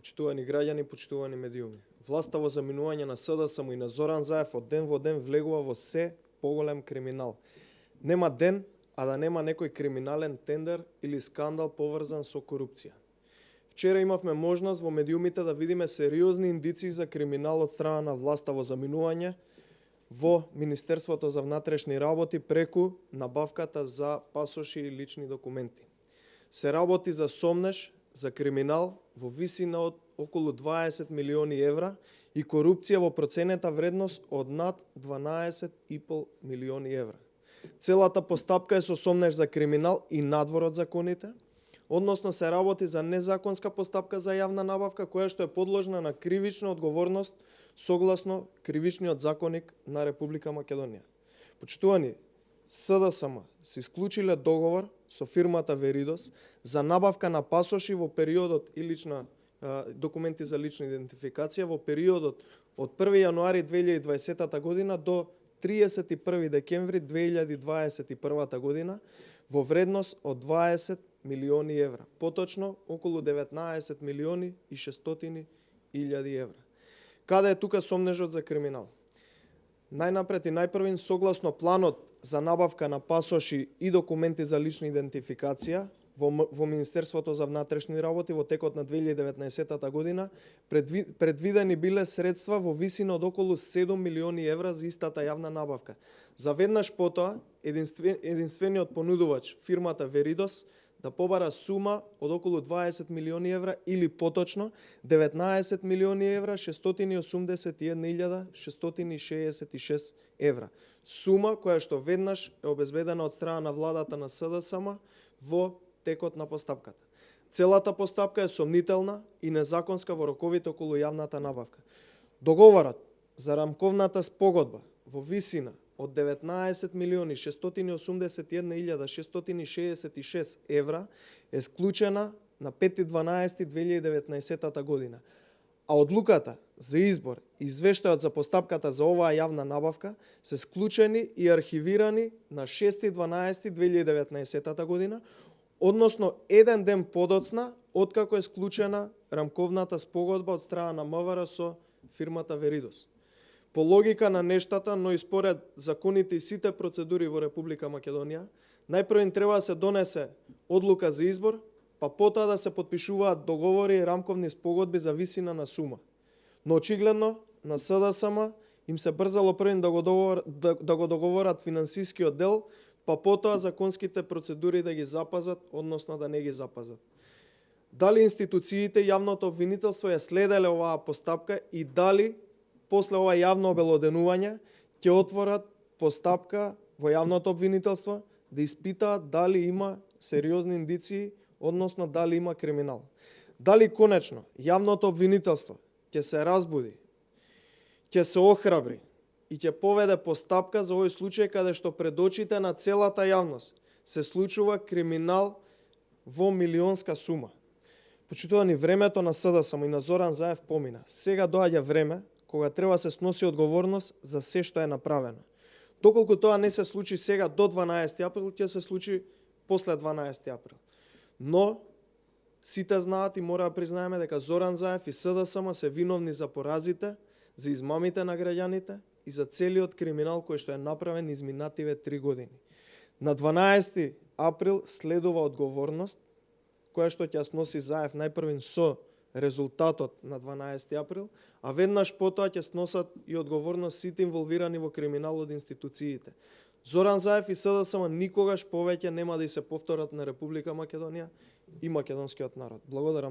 Почитувани граѓани, почитувани медиуми. Власта во заминување на СДСМ и на Зоран Заев од ден во ден влегува во се поголем криминал. Нема ден, а да нема некој криминален тендер или скандал поврзан со корупција. Вчера имавме можност во медиумите да видиме сериозни индиции за криминал од страна на власта во заминување во Министерството за внатрешни работи преку набавката за пасоши и лични документи. Се работи за сомнеж за криминал во висина од околу 20 милиони евра и корупција во проценета вредност од над 12,5 милиони евра. Целата постапка е со сомнеж за криминал и надвор од законите, односно се работи за незаконска постапка за јавна набавка која што е подложна на кривична одговорност согласно кривичниот законник на Република Македонија. Почитувани, СДСМ се исклучиле договор со фирмата Веридос за набавка на пасоши во периодот и документи за лична идентификација во периодот од 1 јануари 2020 година до 31 декември 2021 година во вредност од 20 милиони евра, поточно околу 19 милиони и 600 илјади евра. Каде е тука сомнежот за криминал? Најнапред и најпрвин, согласно планот за набавка на пасоши и документи за лична идентификација во Министерството за внатрешни работи во текот на 2019 година, предвидени биле средства во висина од околу 7 милиони евра за истата јавна набавка. Заведнаш потоа, единствениот понудувач, фирмата Веридос, да побара сума од околу 20 милиони евра или поточно 19 милиони евра 681.666 евра. Сума која што веднаш е обезбедена од страна на владата на СДСМ во текот на постапката. Целата постапка е сомнителна и незаконска во роковите околу јавната набавка. Договорот за рамковната спогодба во висина од 19 милиони 681.666 евра е склучена на 5.12.2019 година, а одлуката за избор и извештајот за постапката за оваа јавна набавка се склучени и архивирани на 6.12.2019 година, односно еден ден подоцна откако е склучена рамковната спогодба од страна на МВР со фирмата Веридос. По логика на нештата, но и според законите и сите процедури во Република Македонија, најпрвен треба да се донесе одлука за избор, па потоа да се потпишуваат договори и рамковни спогодби за висина на сума. Но очигледно на СДСМ им се брзало првин да го договорат финансискиот дел, па потоа законските процедури да ги запазат, односно да не ги запазат. Дали институциите и јавното обвинителство ја следеле оваа постапка и дали после ова јавно обелоденување ќе отворат постапка во јавното обвинителство да испитаат дали има сериозни индиции, односно дали има криминал. Дали конечно јавното обвинителство ќе се разбуди, ќе се охрабри и ќе поведе постапка за овој случај каде што пред очите на целата јавност се случува криминал во милионска сума. Почитувани, времето на СДСМ и на Зоран Заев помина. Сега доаѓа време кога треба се сноси одговорност за се што е направено. Доколку тоа не се случи сега до 12 април, ќе се случи после 12 април. Но сите знаат и мора да признаеме дека Зоран Заев и СДСМ се виновни за поразите, за измамите на граѓаните и за целиот криминал кој што е направен изминативе 3 години. На 12 април следува одговорност која што ќе сноси Заев најпрвен со резултатот на 12 април, а веднаш потоа ќе сносат и одговорност сите инволвирани во криминал од институциите. Зоран Заев и СДСМ никогаш повеќе нема да и се повторат на Република Македонија и македонскиот народ. Благодарам.